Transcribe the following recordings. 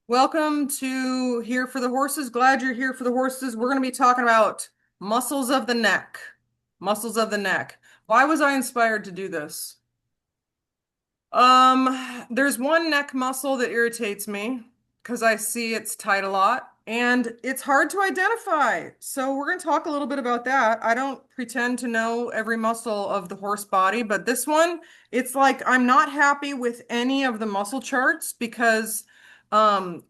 Welcome to Here for the Horses. Glad you're here for the horses. We're going to be talking about muscles of the neck. Muscles of the neck. Why was I inspired to do this? There's one neck muscle that irritates me because I see it's tight a lot and it's hard to identify. So we're going to talk a little bit about that. I don't pretend to know every muscle of the horse body, but this one, it's like I'm not happy with any of the muscle charts because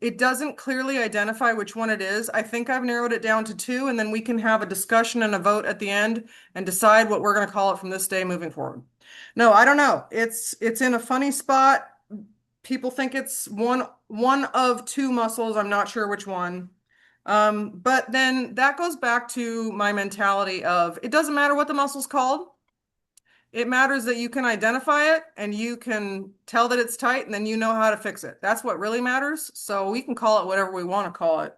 it doesn't clearly identify which one it is. I think I've narrowed it down to two, and then we can have a discussion and a vote at the end and decide what we're going to call it from this day moving forward. No, I don't know. It's in a funny spot. People think it's one of two muscles. I'm not sure which one. But then that goes back to my mentality of it doesn't matter what the muscle's called. It matters that you can identify it and you can tell that it's tight and then you know how to fix it. That's what really matters. So we can call it whatever we want to call it.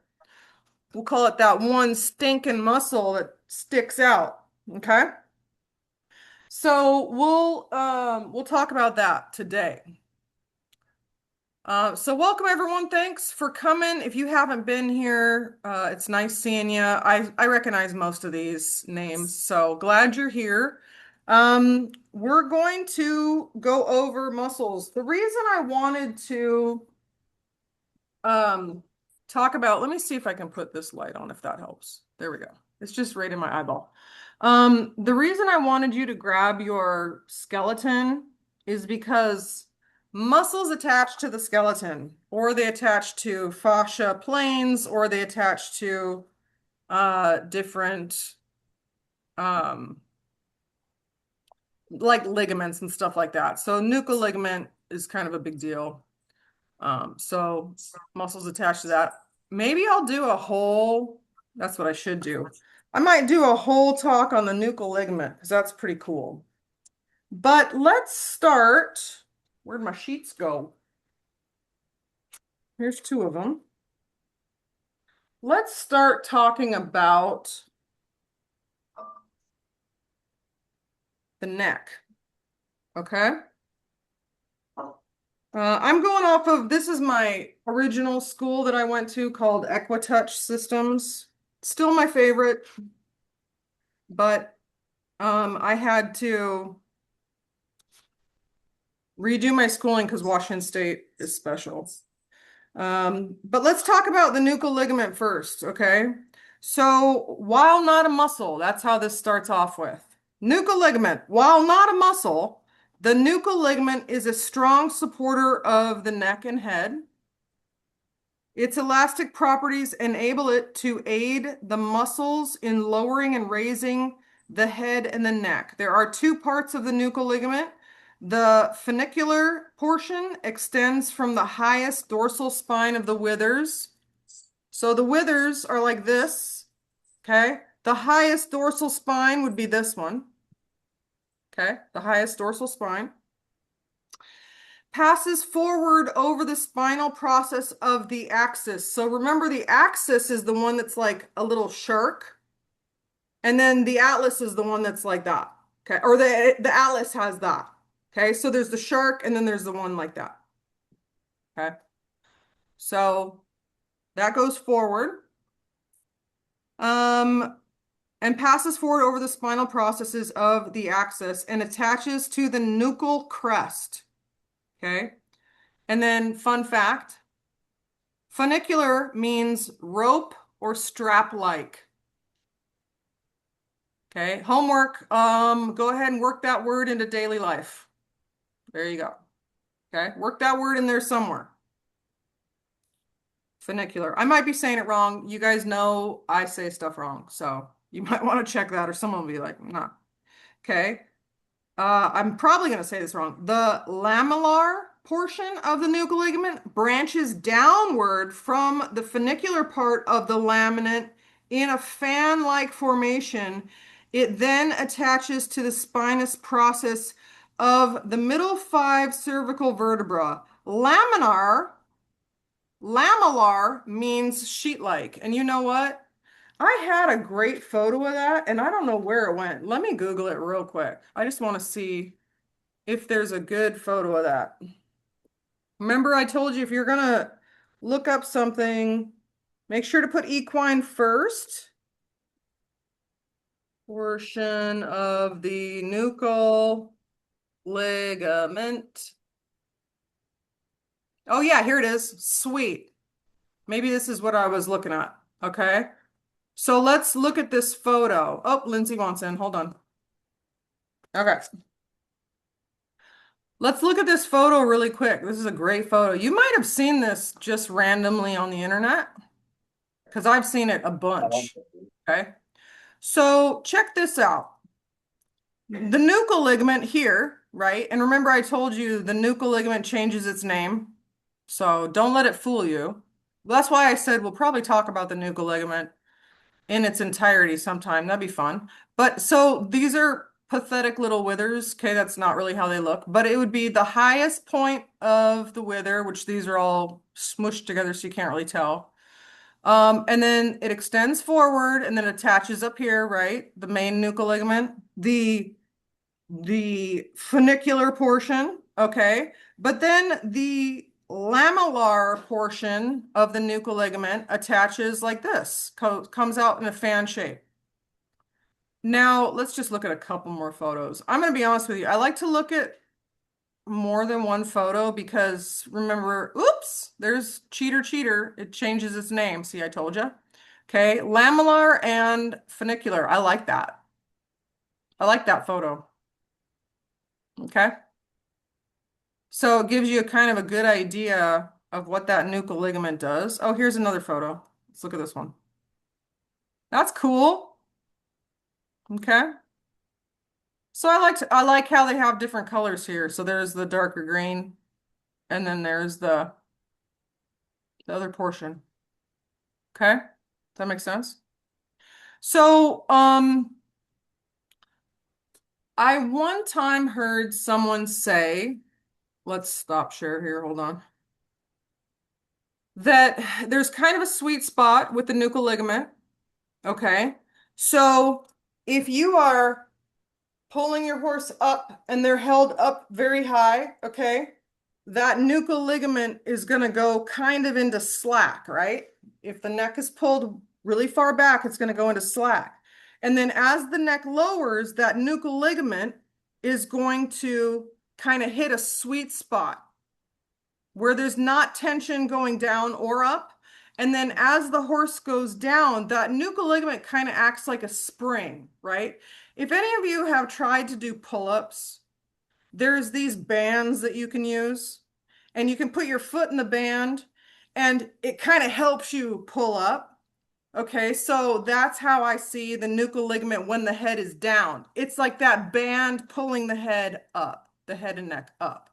We'll call it that one stinking muscle that sticks out. Okay? So we'll talk about that today. So welcome everyone. Thanks for coming. If you haven't been here, it's nice seeing you. I recognize most of these names, so glad you're here. We're going to go over muscles. The reason I wanted to um talk about, let me see if I can put this light on if that helps. There we go. It's just right in my eyeball. The reason I wanted you to grab your skeleton is because muscles attach to the skeleton, or they attach to fascia planes, or they attach to different um like ligaments and stuff like that. So nuchal ligament is kind of a big deal. So muscles attached to that. Maybe I'll do a whole, that's what I should do. I might do a whole talk on the nuchal ligament because that's pretty cool. But let's start. Where'd my sheets go? Here's two of them. Let's start talking about the neck. Okay. I'm going off of, this is my original school that I went to called Equitouch Systems. Still my favorite, but I had to redo my schooling because Washington State is special. But let's talk about the nuchal ligament first, okay? So while not a muscle, that's how this starts off with. Nuchal ligament, while not a muscle, the nuchal ligament is a strong supporter of the neck and head. Its elastic properties enable it to aid the muscles in lowering and raising the head and the neck. There are two parts of the nuchal ligament. The funicular portion extends from the highest dorsal spine of the withers. So the withers are like this, okay? The highest dorsal spine would be this one, okay? The highest dorsal spine passes forward over the spinal process of the axis. So remember, the axis is the one that's like a little shark, and then the atlas is the one that's like that. Okay, or the atlas has that. Okay, so there's the shark, and then there's the one like that. Okay, so that goes forward, um, and passes forward over the spinal processes of the axis and attaches to the nuchal crest. Okay, and then fun fact. Funicular means rope or strap-like. Okay, homework. Go ahead and work that word into daily life. There you go. Okay, work that word in there somewhere. Funicular. I might be saying it wrong. You guys know I say stuff wrong, so you might want to check that, or someone will be like, nah. Okay. I'm probably going to say this wrong. The lamellar portion of the nuchal ligament branches downward from the funicular part of the laminate in a fan-like formation. It then attaches to the spinous process of the middle five cervical vertebra. Lamellar means sheet-like. And you know what? I had a great photo of that, and I don't know where it went. Let me Google it real quick. I just want to see if there's a good photo of that. Remember, I told you if you're gonna look up something. Make sure to put equine first. Portion of the nuchal ligament. Oh yeah, here it is. Sweet. Maybe this is what I was looking at. Okay. So let's look at this photo. Oh, Lindsay wants in. Hold on. Okay. Let's look at this photo really quick. This is a great photo. You might have seen this just randomly on the internet because I've seen it a bunch. Okay. So check this out. The nuchal ligament here, right? And remember I told you the nuchal ligament changes its name. So don't let it fool you. That's why I said we'll probably talk about the nuchal ligament in its entirety sometime. That'd be fun. But so these are pathetic little withers. Okay, that's not really how they look, but it would be the highest point of the wither, which these are all smushed together so you can't really tell. And then it extends forward and then attaches up here, right? The main nuchal ligament, the funicular portion, okay? But then the lamellar portion of the nuchal ligament attaches like this, comes out in a fan shape. Now, let's just look at a couple more photos. I'm going to be honest with you. I like to look at more than one photo because remember, oops, there's cheater. It changes its name. See, I told you. Okay, lamellar and funicular. I like that. I like that photo. Okay. So it gives you a kind of a good idea of what that nuchal ligament does. Oh, here's another photo. Let's look at this one. That's cool. Okay. So I like how they have different colors here. So there's the darker green, and then there's the other portion. Okay? Does that make sense? So, I one time heard someone say, let's stop share here, hold on, that there's kind of a sweet spot with the nuchal ligament. Okay. So if you are pulling your horse up and they're held up very high, okay, that nuchal ligament is going to go kind of into slack, right? If the neck is pulled really far back, it's going to go into slack. And then as the neck lowers, that nuchal ligament is going to kind of hit a sweet spot where there's not tension going down or up. And then as the horse goes down, that nuchal ligament kind of acts like a spring, right? If any of you have tried to do pull-ups, there's these bands that you can use, and you can put your foot in the band, and it kind of helps you pull up. Okay, so that's how I see the nuchal ligament when the head is down. It's like that band pulling the head up, the head and neck up.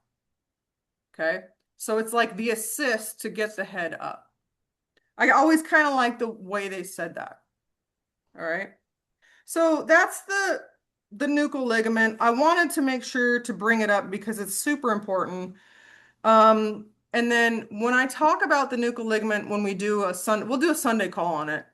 Okay, so it's like the assist to get the head up. I always kind of like the way they said that. All right. So that's the nuchal ligament. I wanted to make sure to bring it up because it's super important. And then when I talk about the nuchal ligament, when we do we'll do a Sunday call on it.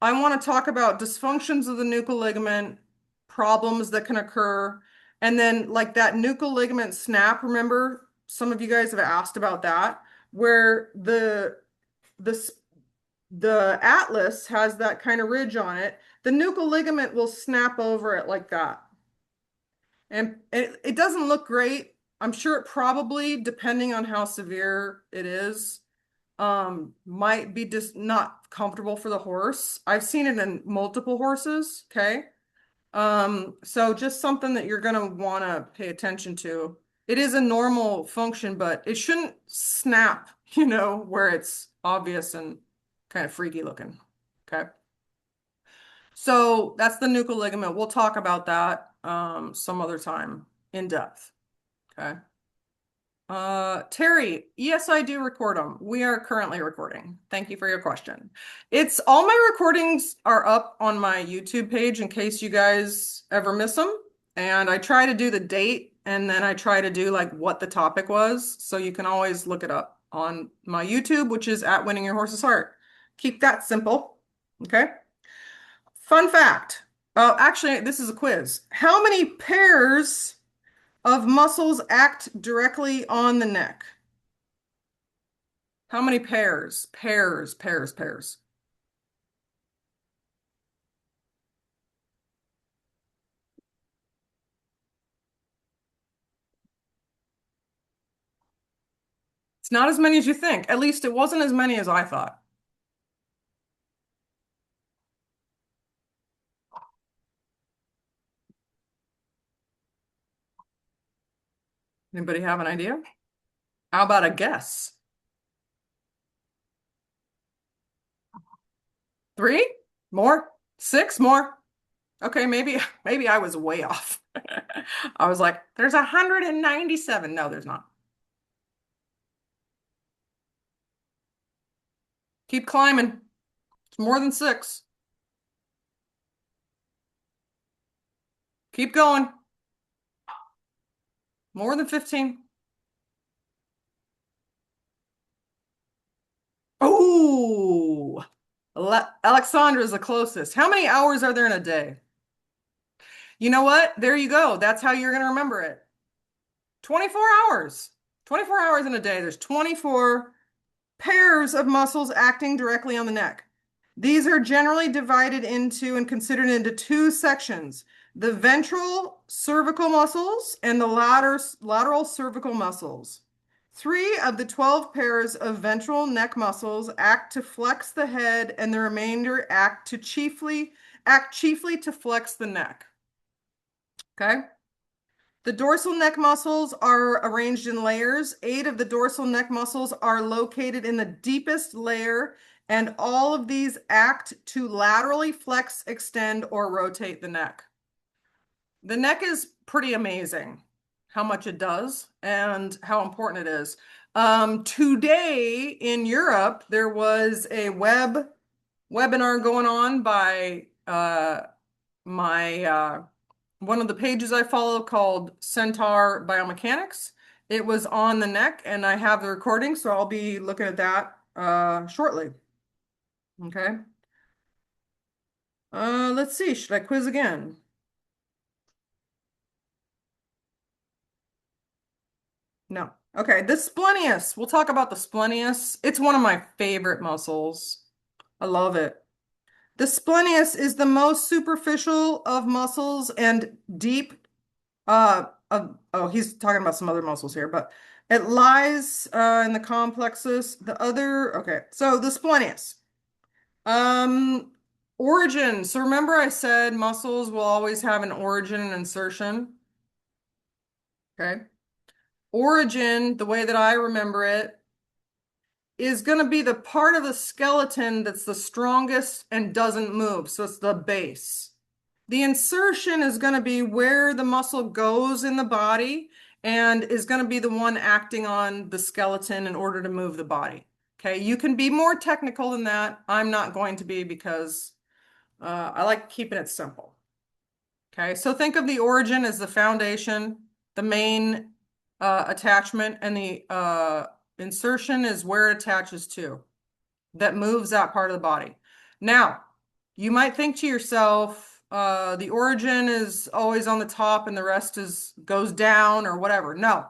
I want to talk about dysfunctions of the nuchal ligament, problems that can occur, and then like that nuchal ligament snap. Remember, some of you guys have asked about that, where the the atlas has that kind of ridge on it. The nuchal ligament will snap over it like that. And it doesn't look great. I'm sure it probably, depending on how severe it is, might be just not comfortable for the horse. I've seen it in multiple horses, okay? So just something that you're gonna wanna pay attention to. It is a normal function, but it shouldn't snap, where it's obvious and kind of freaky looking, okay? So that's the nuchal ligament. We'll talk about that some other time in depth, okay? Terry, yes, I do record them. We are currently recording. Thank you for your question. It's all my recordings are up on my YouTube page in case you guys ever miss them. And I try to do the date and then I try to do like what the topic was. So you can always look it up on my YouTube, which is at Winning Your Horse's Heart. Keep that simple. Okay. Fun fact. Actually, this is a quiz. How many pairs of muscles act directly on the neck? How many pairs? Pairs, pairs, pairs. It's not as many as you think. At least it wasn't as many as I thought. Anybody have an idea? How about a guess? Three? More? Six more? Okay, maybe I was way off. I was like, there's 197. No, there's not. Keep climbing. It's more than six. Keep going. More than 15. Oh, Alexandra is the closest. How many hours are there in a day? You know what? There you go. That's how you're going to remember it. 24 hours. 24 hours in a day. There's 24 pairs of muscles acting directly on the neck. These are generally divided into and considered into two sections, the ventral cervical muscles and the lateral cervical muscles. 3 of the 12 pairs of ventral neck muscles act to flex the head, and the remainder act chiefly to flex the neck. Okay. The dorsal neck muscles are arranged in layers. 8 of the dorsal neck muscles are located in the deepest layer, and all of these act to laterally flex, extend, or rotate the neck. The neck is pretty amazing how much it does and how important it is. Today in Europe, there was a webinar going on by my one of the pages I follow called Centaur Biomechanics. It was on the neck, and I have the recording, so I'll be looking at that shortly. Okay. Let's see. Should I quiz again? No. Okay, the splenius. We'll talk about the splenius. It's one of my favorite muscles. I love it. The splenius is the most superficial of muscles and deep. Oh, he's talking about some other muscles here, but it lies in the complexus. Okay, so the splenius. Um, Origin. So remember I said muscles will always have an origin and insertion. Okay. Origin, the way that I remember it, is going to be the part of the skeleton that's the strongest and doesn't move. So it's the base. The insertion is going to be where the muscle goes in the body and is going to be the one acting on the skeleton in order to move the body. Okay, you can be more technical than that. I'm not going to be because I like keeping it simple. Okay, so think of the origin as the foundation, the main attachment, and the insertion is where it attaches to, that moves that part of the body. Now, you might think to yourself, the origin is always on the top and the rest goes down or whatever. No,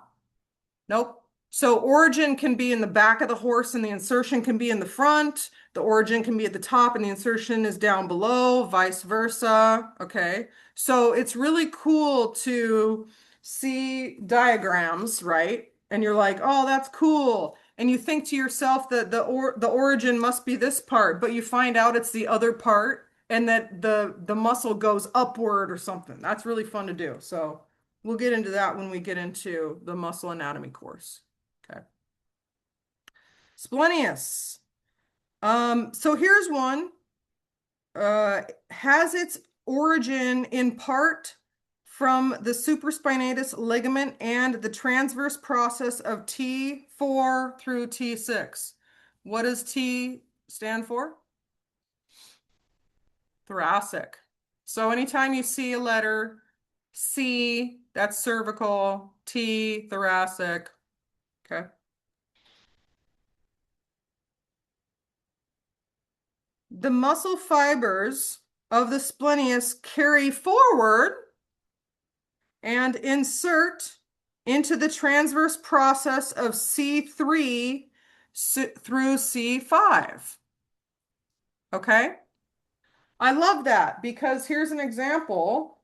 nope. So origin can be in the back of the horse and the insertion can be in the front. The origin can be at the top and the insertion is down below, vice versa. Okay. So it's really cool to see diagrams, right? And you're like, oh, that's cool. And you think to yourself that the origin must be this part, but you find out it's the other part and that the muscle goes upward or something. That's really fun to do. So we'll get into that when we get into the muscle anatomy course. Okay. Splenius. So here's one. Has its origin in part from the supraspinatus ligament and the transverse process of T4 through T6. What does T stand for? Thoracic. So anytime you see a letter C, that's cervical, T, thoracic. Okay. The muscle fibers of the splenius carry forward and insert into the transverse process of C3 through C5. Okay? I love that because here's an example.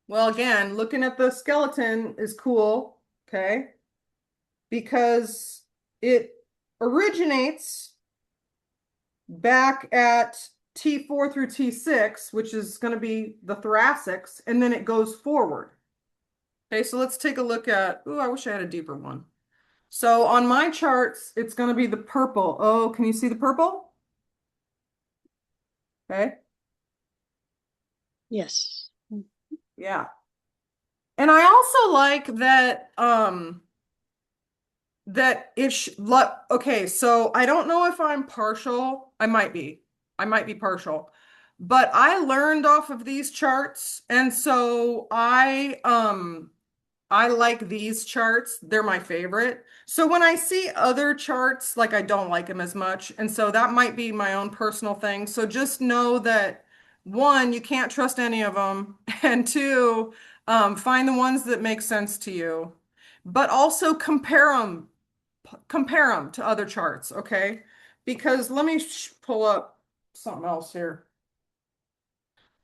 Well, again, looking at the skeleton is cool, okay? Because it originates back at T4 through T6, which is going to be the thoracics, and then it goes forward. Okay, so let's take a look at, oh, I wish I had a deeper one. So on my charts, it's going to be the purple. Oh, can you see the purple? Okay, Yes. yeah. And I also like that okay, so I don't know if I'm partial. I might be. I might be partial. But I learned off of these charts, and so I like these charts. They're my favorite. So when I see other charts, like I don't like them as much. And so that might be my own personal thing. So just know that one, you can't trust any of them. And two, find the ones that make sense to you. But also compare them to other charts, okay? Because let me pull up something else here.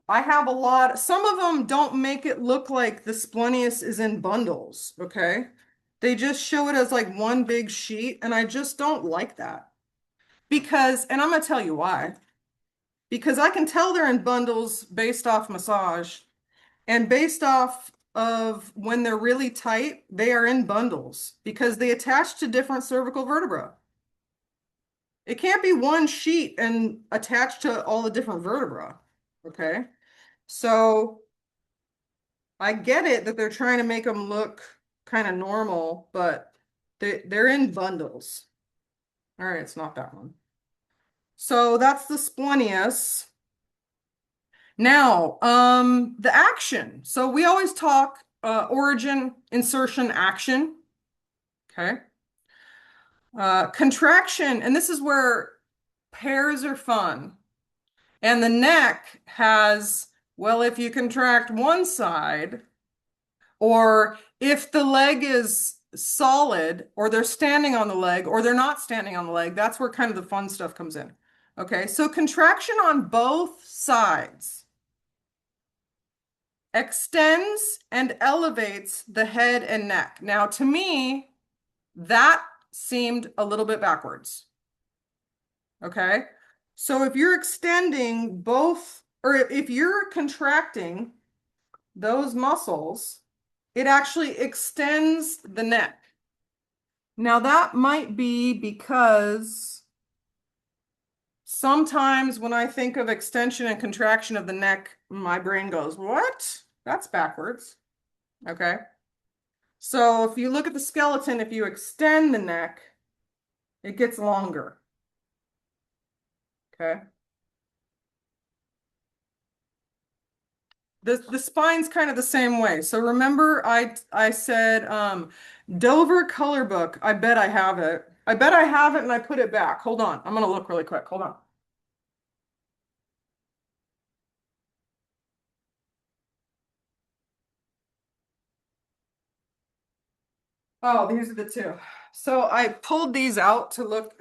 I have a lot, some of them don't make it look like the splenius is in bundles, okay? They just show it as like one big sheet, and I just don't like that. Because, and I'm gonna tell you why. Because I can tell they're in bundles based off massage, and based off of when they're really tight, they are in bundles because they attach to different cervical vertebrae. It can't be one sheet and attached to all the different vertebrae, okay? So I get it that they're trying to make them look kind of normal, but they're in bundles. All right, it's not that one. So that's the splenius. Now, the action. So we always talk origin, insertion, action. Okay. Contraction, and this is where pairs are fun. And the neck has, well, if you contract one side, or if the leg is solid, or they're standing on the leg, or they're not standing on the leg, that's where kind of the fun stuff comes in. Okay, so contraction on both sides extends and elevates the head and neck. Now, to me, that seemed a little bit backwards. Okay, so if you're extending both, or if you're contracting those muscles, it actually extends the neck. Now that might be because sometimes when I think of extension and contraction of the neck, my brain goes, what? That's backwards. Okay. So if you look at the skeleton, if you extend the neck, it gets longer. Okay. The spine's kind of the same way. So remember I said Dover color book. I bet I have it. I bet I have it and I put it back. Hold on. I'm gonna look really quick. Hold on. Oh, these are the two. So I pulled these out to look.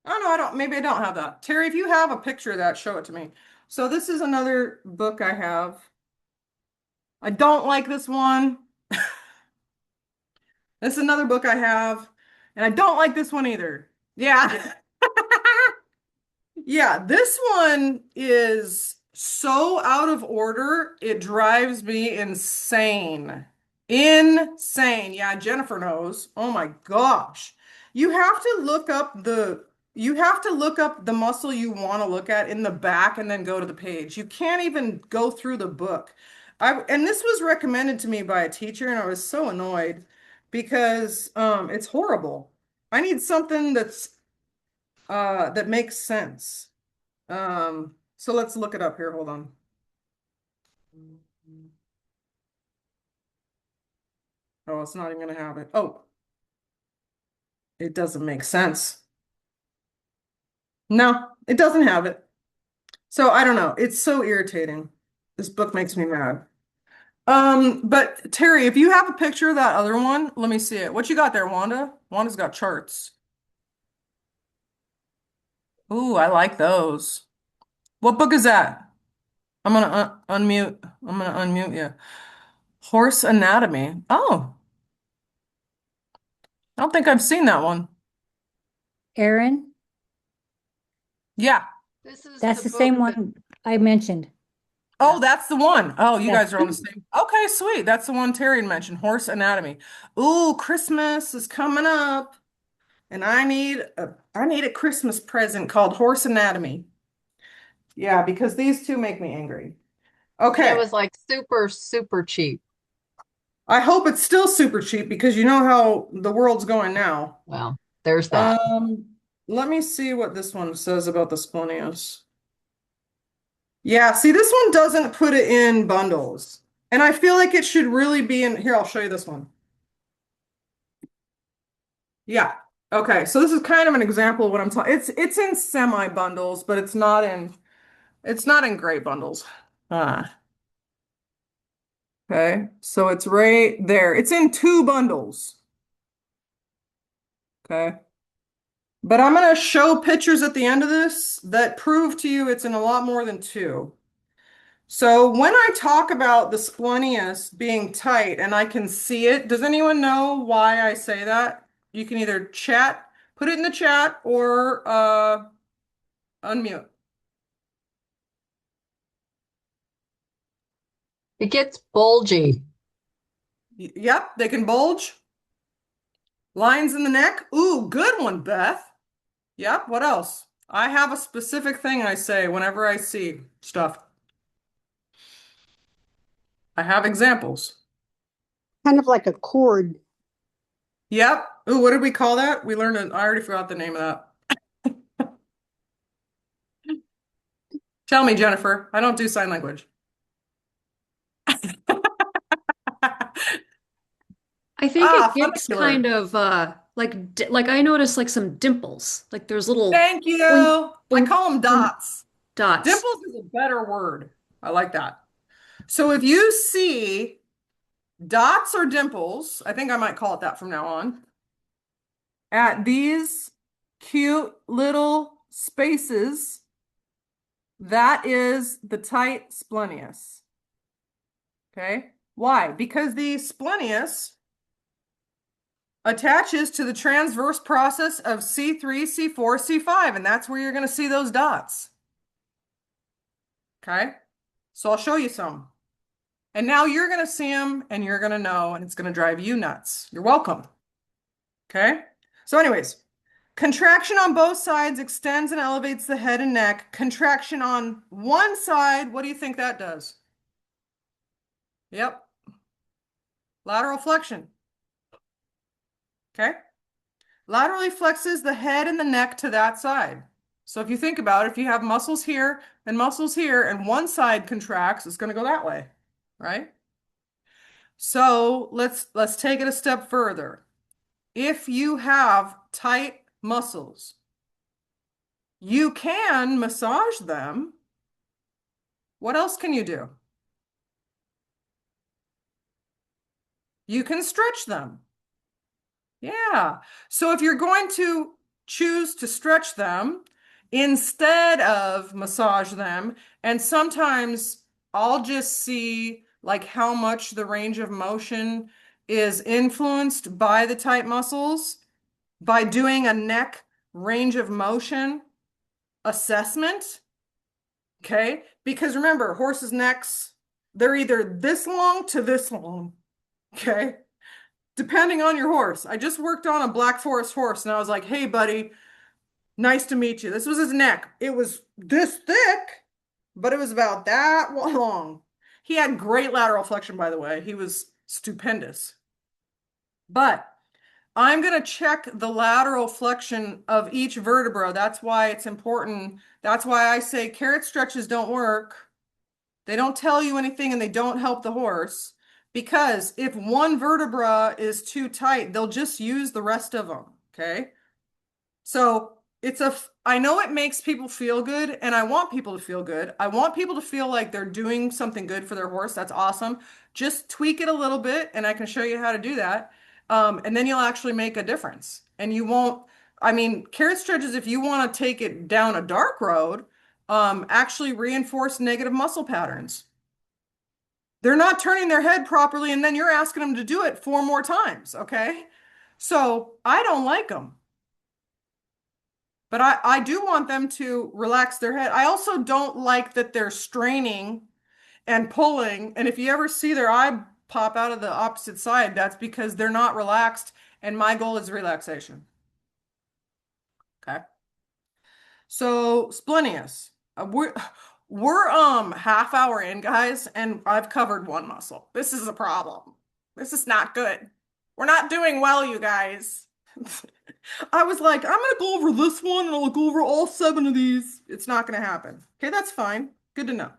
Oh no, I don't. Maybe I don't have that. Terry, if you have a picture of that, show it to me. So this is another book I have. I don't like this one. This is another book I have, and I don't like this one either. Yeah. Yeah, this one is so out of order, it drives me insane. Insane. Yeah, Jennifer knows. Oh my gosh. You have to look up the muscle you want to look at in the back and then go to the page. You can't even go through the book. And this was recommended to me by a teacher and I was so annoyed because it's horrible. I need something that makes sense. So let's look it up here. Hold on. Oh, it's not even gonna have it. Oh, it doesn't make sense. No, it doesn't have it. So I don't know. It's so irritating. This book makes me mad. But Terry, if you have a picture of that other one, let me see it. What you got there, Wanda? Wanda's got charts. Ooh, I like those. What book is that? I'm gonna unmute. I'm gonna unmute you. Horse Anatomy. Oh, I don't think I've seen that one. Aaron, Yeah. This is that's the the book same that, one I mentioned. yeah. Oh, that's the one. Oh, you Yeah. guys are on the same. Okay, sweet. That's the one Terry had mentioned, Horse Anatomy. Ooh, Christmas is coming up, and I need a Christmas present called Horse Anatomy. Yeah, because these two make me angry. And it Okay. was like super, super cheap. I hope it's still super cheap because you know how the world's going now. Well, there's that. Um, Let me see what this one says about the Splenius. Yeah, see, this one doesn't put it in bundles. And I feel like it should really be in here. I'll show you this one. Yeah. Okay, so this is kind of an example of what I'm talking. It's in semi bundles, but it's not in great bundles. Ah, okay. So it's right there. It's in two bundles. Okay. But I'm going to show pictures at the end of this that prove to you it's in a lot more than two. So when I talk about the splenius being tight and I can see it, does anyone know why I say that? You can either put it in the chat or unmute. It gets bulgy. Yep, they can bulge. Lines in the neck. Ooh, good one, Beth. Yep, what else? I have a specific thing I say whenever I see stuff. I have examples. Kind of like a cord. Yep. Ooh, what did we call that? We learned it. I already forgot the name of that. Tell me, Jennifer. I don't do sign language. I think it Ah, gives funicular. kind of like I noticed like some dimples. Like there's little Thank boink you. I boink call them boink dots. dots. Dimples is a better word. I like that. So if you see dots or dimples, I think I might call it that from now on, at these cute little spaces, that is the tight splenius. Okay? Why? Because the splenius attaches to the transverse process of C3, C4, C5, and that's where you're going to see those dots. Okay? So I'll show you some. And now you're going to see them and you're going to know, and it's going to drive you nuts. You're welcome. Okay? So, anyways, contraction on both sides extends and elevates the head and neck. Contraction on one side, what do you think that does? Yep. Lateral flexion. Okay? Laterally flexes the head and the neck to that side. So if you think about it, if you have muscles here and one side contracts, it's going to go that way, right? So let's take it a step further. If you have tight muscles, you can massage them. What else can you do? You can stretch them. Yeah. So if you're going to choose to stretch them instead of massage them, and sometimes I'll just see like how much the range of motion is influenced by the tight muscles by doing a neck range of motion assessment. Okay. Because remember, horses' necks, they're either this long to this long. Okay. Depending on your horse. I just worked on a Black Forest horse and I was like, hey, buddy, nice to meet you. This was his neck. It was this thick, but it was about that long. He had great lateral flexion, by the way. He was stupendous. But I'm going to check the lateral flexion of each vertebra. That's why it's important. That's why I say carrot stretches don't work. They don't tell you anything and they don't help the horse. Because if one vertebra is too tight, they'll just use the rest of them. Okay. So I know it makes people feel good and I want people to feel good. I want people to feel like they're doing something good for their horse. That's awesome. Just tweak it a little bit, and I can show you how to do that. And then you'll actually make a difference. And you won't, I mean, carrot stretches, if you want to take it down a dark road, actually reinforce negative muscle patterns. They're not turning their head properly, and then you're asking them to do it 4 more times, okay? So I don't like them. But I do want them to relax their head. I also don't like that they're straining and pulling. And if you ever see their eye pop out of the opposite side, that's because they're not relaxed. And my goal is relaxation. Okay. So splenius. We're half hour in, guys, and I've covered one muscle. This is a problem. This is not good. We're not doing well, you guys. I was like, I'm gonna go over this one and I'll go over all 7 of these. It's not gonna happen. Okay, that's fine. Good to know.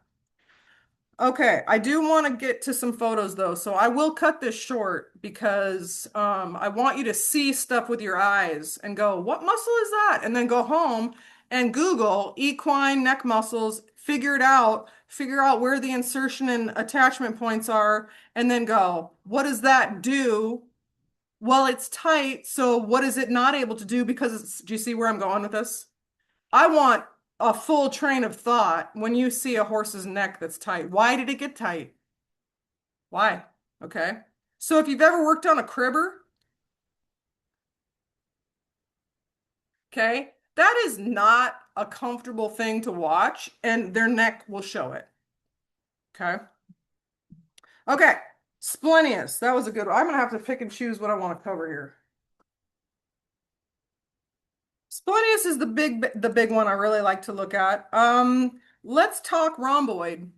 Okay, I do want to get to some photos though, so I will cut this short because I want you to see stuff with your eyes and go, what muscle is that? And then go home and Google equine neck muscles, figure out where the insertion and attachment points are, and then go, what does that do? Well, it's tight, so what is it not able to do? Because it's, do you see where I'm going with this? I want a full train of thought when you see a horse's neck that's tight. Why did it get tight? Why? Okay. So if you've ever worked on a cribber, okay, that is not a comfortable thing to watch, and their neck will show it. Okay. Okay. Splenius. That was a good one. I'm going to have to pick and choose what I want to cover here. Splenius is the big one I really like to look at. Let's talk rhomboid.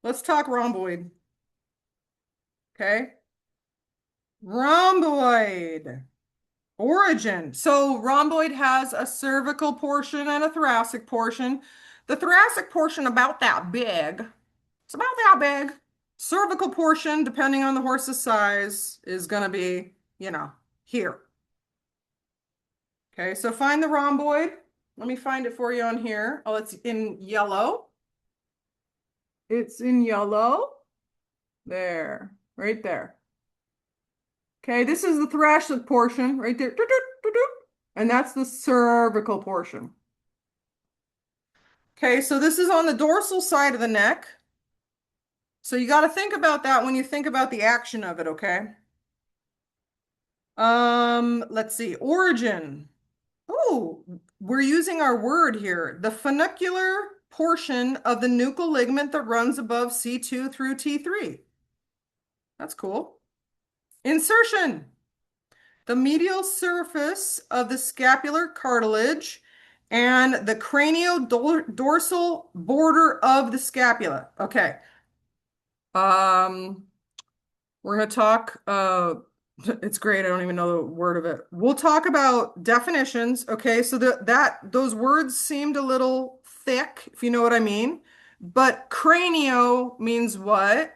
Let's talk rhomboid. Okay. Rhomboid. Origin. So rhomboid has a cervical portion and a thoracic portion. The thoracic portion about that big. It's about that big. Cervical portion, depending on the horse's size, is going to be, you know, here. Okay, so find the rhomboid. Let me find it for you on here. Oh, it's in yellow. It's in yellow. There, right there. Okay, this is the thoracic portion right there. And that's the cervical portion. Okay, so this is on the dorsal side of the neck. So you got to think about that when you think about the action of it, okay? Let's see, origin. Oh, we're using our word here. The funicular portion of the nuchal ligament that runs above C2 through T3. That's cool. Insertion. The medial surface of the scapular cartilage and the cranio-dorsal border of the scapula. Okay. We're going to talk, it's great. I don't even know the word of it. We'll talk about definitions. Okay. So those words seemed a little thick, if you know what I mean. But cranio means what?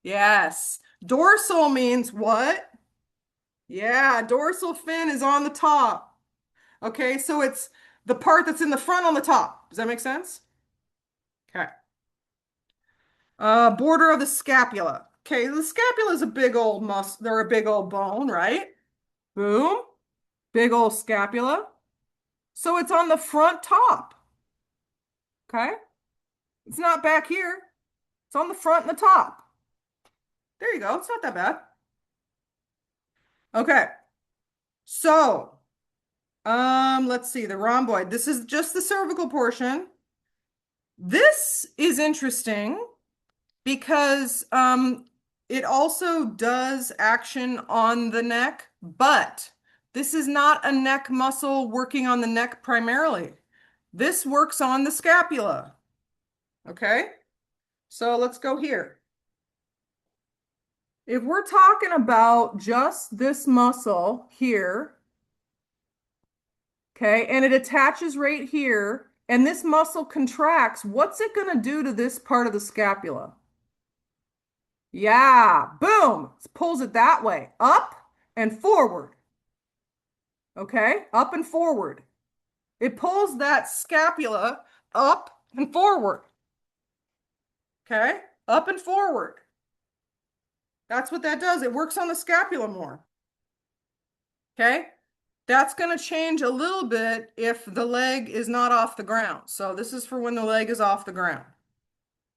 Yes. Dorsal means what? Yeah. Dorsal fin is on the top. Okay. So it's the part that's in the front on the top. Does that make sense? Okay. Border of the scapula. Okay, the scapula is a big old they're a big old bone, right? Boom. Big old scapula. So it's on the front top. Okay? It's not back here. It's on the front and the top. There you go. It's not that bad. Okay. So, let's see, the rhomboid. This is just the cervical portion. This is interesting because it also does action on the neck, but this is not a neck muscle working on the neck primarily. This works on the scapula. Okay, so let's go here. If we're talking about just this muscle here, okay, and it attaches right here, and this muscle contracts, what's it going to do to this part of the scapula? Yeah, boom, it pulls it that way, up and forward. Okay, up and forward. It pulls that scapula up and forward. Okay, up and forward. That's what that does. It works on the scapula more. Okay? That's going to change a little bit if the leg is not off the ground. So this is for when the leg is off the ground.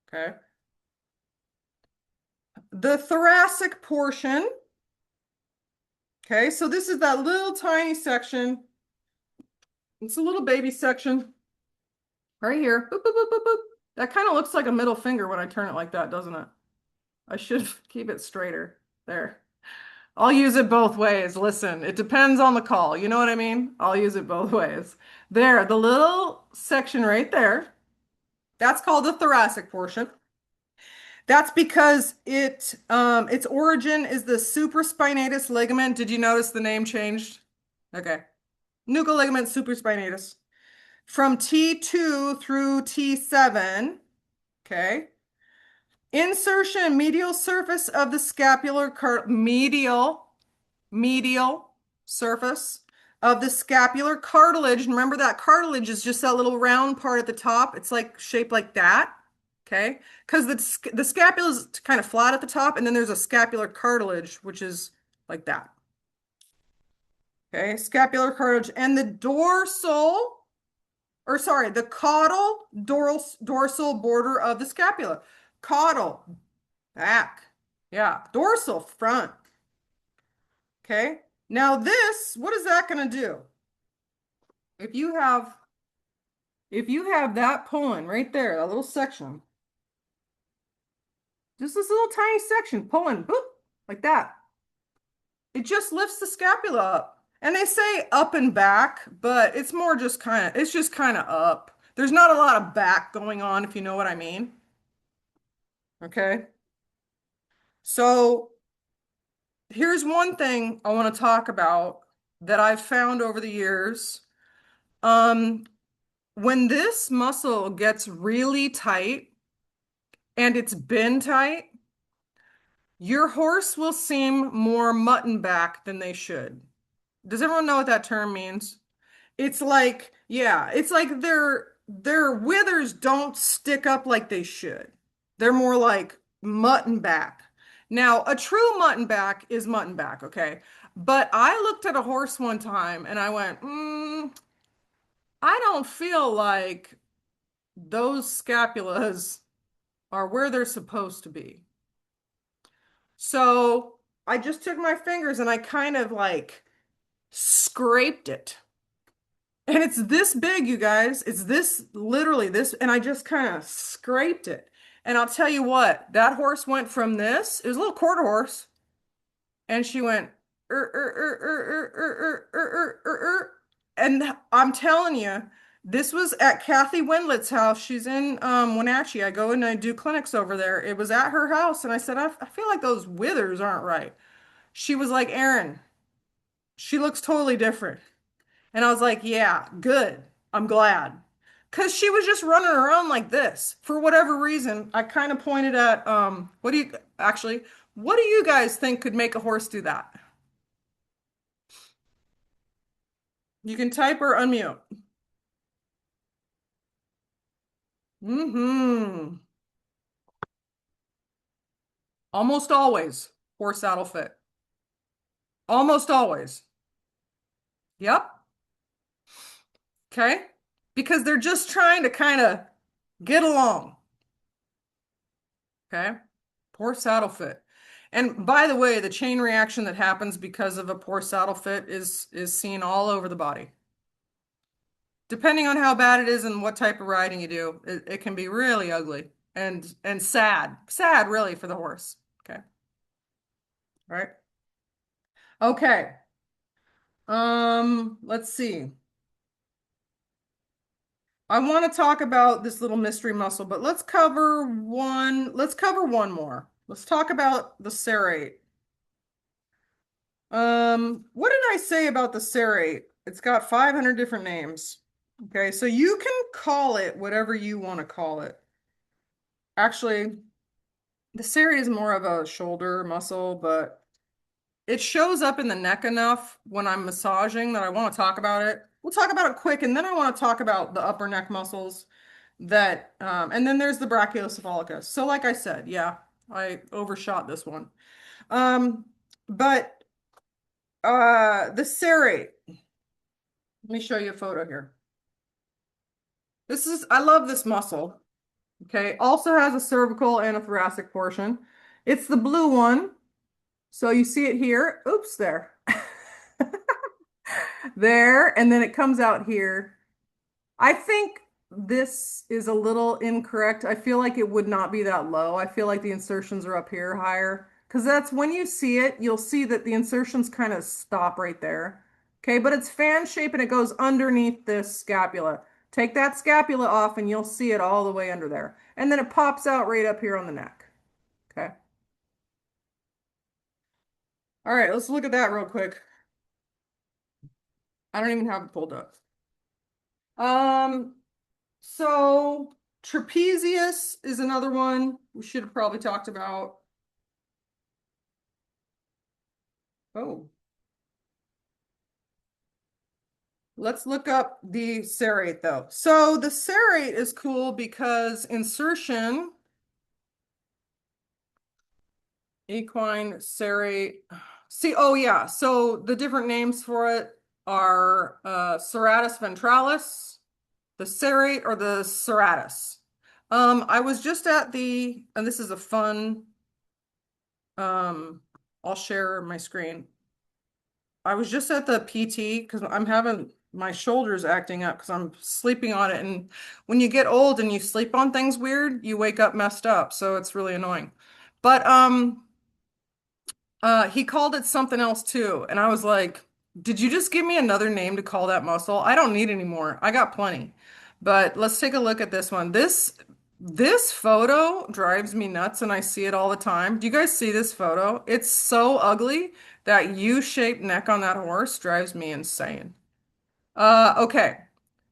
Okay? The thoracic portion. Okay, so this is that little tiny section. It's a little baby section right here. Boop, boop, boop, boop, boop. That kind of looks like a middle finger when I turn it like that, doesn't it? I should keep it straighter. There. I'll use it both ways. Listen, it depends on the call. You know what I mean? I'll use it both ways. There, the little section right there. That's called the thoracic portion. That's because its origin is the supraspinatus ligament. Did you notice the name changed? Okay. Nuchal ligament supraspinatus. From T2 through T7. Okay. Insertion medial surface of the scapular medial surface of the scapular cartilage. Remember that cartilage is just that little round part at the top. It's like shaped like that. Okay, because the scapula is kind of flat at the top, and then there's a scapular cartilage, which is like that. Okay, scapular cartilage and the the caudal dorsal border of the scapula. Caudal, back. Yeah, dorsal, front. Okay, now this, what is that going to do? If you have that pulling right there, that little section, just this little tiny section pulling, boop, like that. It just lifts the scapula up. And they say up and back, but it's more just it's just kind of up. There's not a lot of back going on, if you know what I mean. Okay. So here's one thing I want to talk about that I've found over the years. When this muscle gets really tight and it's been tight, your horse will seem more mutton back than they should. Does everyone know what that term means? It's like, yeah, it's like their withers don't stick up like they should. They're more like mutton back. Now, a true mutton back is mutton back, okay? But I looked at a horse one time and I went, I don't feel like those scapulas are where they're supposed to be. So I just took my fingers and I kind of like scraped it. And it's this big, you guys. It's this, literally this, and I just kind of scraped it. And I'll tell you what, that horse went from this, it was a little quarter horse, and she went, and I'm telling you, this was at Kathy Wendlett's house. She's in Wenatchee. I go and I do clinics over there. It was at her house, and I said, I feel like those withers aren't right. She was like, Erin, she looks totally different. And I was like, yeah, good. I'm glad. Because she was just running around like this. For whatever reason, I kind of pointed at, what do you guys think could make a horse do that? You can type or unmute. Almost always, horse saddle fit. Almost always. Yep. Okay. Because they're just trying to kind of get along. Okay. Poor saddle fit. And by the way, the chain reaction that happens because of a poor saddle fit is seen all over the body. Depending on how bad it is and what type of riding you do, it can be really ugly and sad. Sad, really, for the horse. Okay. All right. Okay. Let's see. I want to talk about this little mystery muscle, but let's cover one more. Let's talk about the serrate. What did I say about the serrate? It's got 500 different names. Okay, so you can call it whatever you want to call it. Actually, the serrate is more of a shoulder muscle, but it shows up in the neck enough when I'm massaging that I want to talk about it. We'll talk about it quick, and then I want to talk about the upper neck muscles. that, and then there's the brachiocephalicus. So like I said, yeah, I overshot this one. But the serrate, let me show you a photo here. I love this muscle. Okay, also has a cervical and a thoracic portion. It's the blue one. So you see it here. Oops, there. There, and then it comes out here. I think this is a little incorrect. I feel like it would not be that low. I feel like the insertions are up here higher because that's when you see it, you'll see that the insertions kind of stop right there. Okay, but it's fan shape and it goes underneath this scapula. Take that scapula off and you'll see it all the way under there. And then it pops out right up here on the neck. Okay. All right, let's look at that real quick. I don't even have it pulled up. So trapezius is another one we should have probably talked about. Oh. Let's look up the serrate though. So the serrate is cool because insertion, equine serrate. See, oh yeah. So the different names for it are serratus ventralis, the serrate, or the serratus. I was just at the, and this is a fun, I'll share my screen. I was just at the PT because I'm having my shoulders acting up because I'm sleeping on it. And when you get old and you sleep on things weird, you wake up messed up. So it's really annoying. But he called it something else too. And I was like, did you just give me another name to call that muscle? I don't need any more. I got plenty. But let's take a look at this one. This photo drives me nuts and I see it all the time. Do you guys see this photo? It's so ugly. That U-shaped neck on that horse drives me insane. Okay.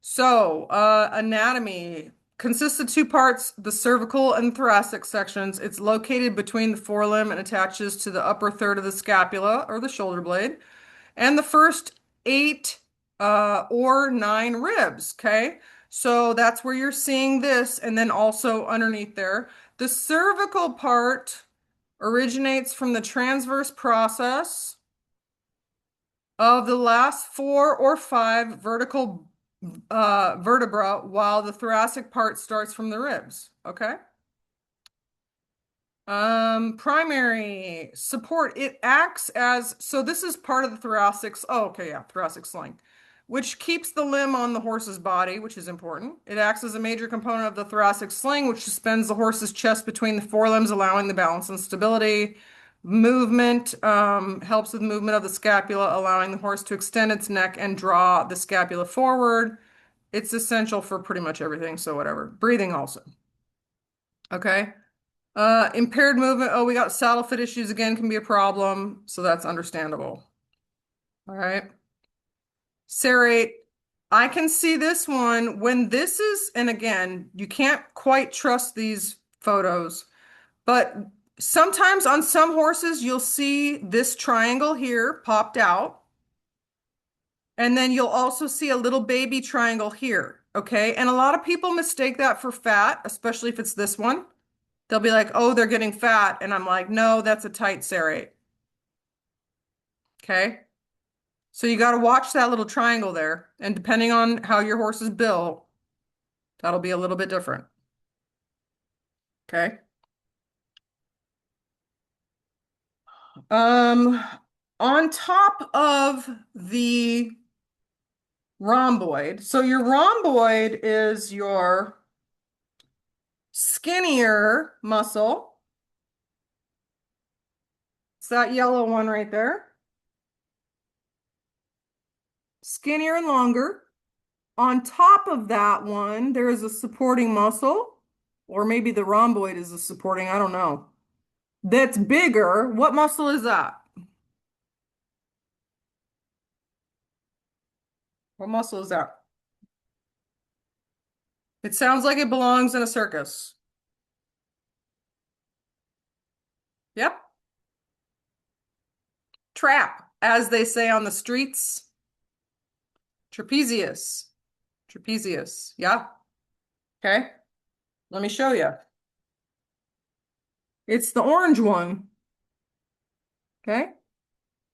So, anatomy consists of two parts, the cervical and thoracic sections. It's located between the forelimb and attaches to the upper third of the scapula or the shoulder blade. And the first 8 or 9 ribs, okay? So that's where you're seeing this, and then also underneath there. The cervical part originates from the transverse process of the last 4 or 5 vertical vertebra, while the thoracic part starts from the ribs, okay? Primary support, it acts as, so this is part of the thoracic, oh, okay, yeah, thoracic sling, which keeps the limb on the horse's body, which is important. It acts as a major component of the thoracic sling, which suspends the horse's chest between the forelimbs, allowing the balance and stability. Movement, helps with movement of the scapula, allowing the horse to extend its neck and draw the scapula forward. It's essential for pretty much everything, so whatever. Breathing also. Okay. Impaired movement. Oh, we got saddle fit issues again, can be a problem, so that's understandable. All right. Serrate. I can see this one when this is, and again, you can't quite trust these photos, but sometimes on some horses, you'll see this triangle here popped out. And then you'll also see a little baby triangle here. Okay. And a lot of people mistake that for fat, especially if it's this one. They'll be like, oh, they're getting fat. And I'm like, no, that's a tight serrate. Okay. So you got to watch that little triangle there. And depending on how your horse is built, that'll be a little bit different. Okay. On top of the rhomboid, so your rhomboid is your skinnier muscle. It's that yellow one right there. Skinnier and longer. On top of that one, there is a supporting muscle, or maybe the rhomboid is a supporting, I don't know. That's bigger. What muscle is that? What muscle is that? It sounds like it belongs in a circus. Yep. Trap, as they say on the streets. Trapezius. Trapezius. Yeah. Okay. Let me show you. It's the orange one. Okay?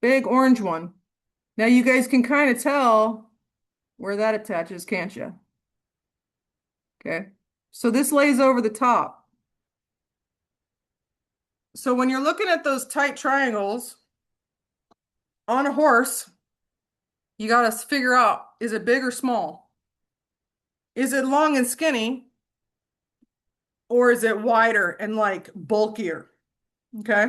Big orange one. Now you guys can kind of tell where that attaches, can't you? Okay. So this lays over the top. So when you're looking at those tight triangles on a horse, you got to figure out, is it big or small? Is it long and skinny? Or is it wider and like bulkier? Okay.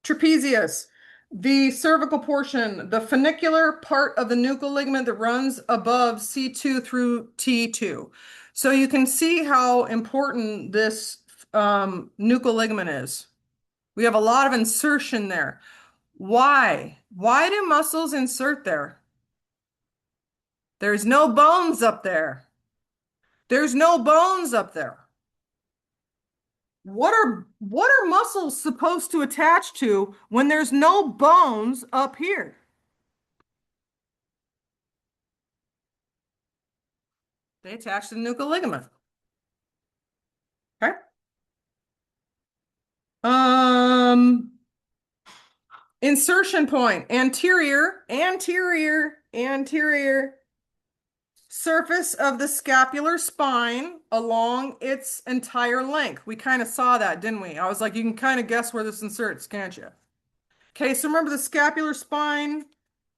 Trapezius, the cervical portion, the funicular part of the nuchal ligament that runs above C2 through T2. So you can see how important this nuchal ligament is. We have a lot of insertion there. Why? Why do muscles insert there? There's no bones up there. There's no bones up there. What are muscles supposed to attach to when there's no bones up here? They attach to the nuchal ligament. Okay. Insertion point, anterior surface of the scapular spine along its entire length. We kind of saw that, didn't we? I was like, you can kind of guess where this inserts, can't you? Okay, so remember the scapular spine?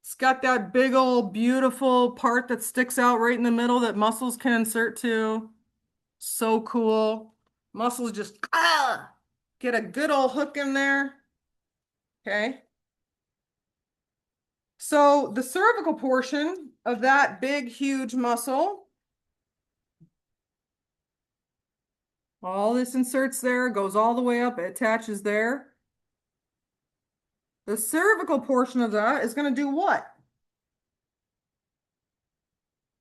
It's got that big old beautiful part that sticks out right in the middle that muscles can insert to. So cool. Muscles just get a good old hook in there. Okay. So the cervical portion of that big, huge muscle, all this inserts there, goes all the way up, it attaches there. The cervical portion of that is going to do what?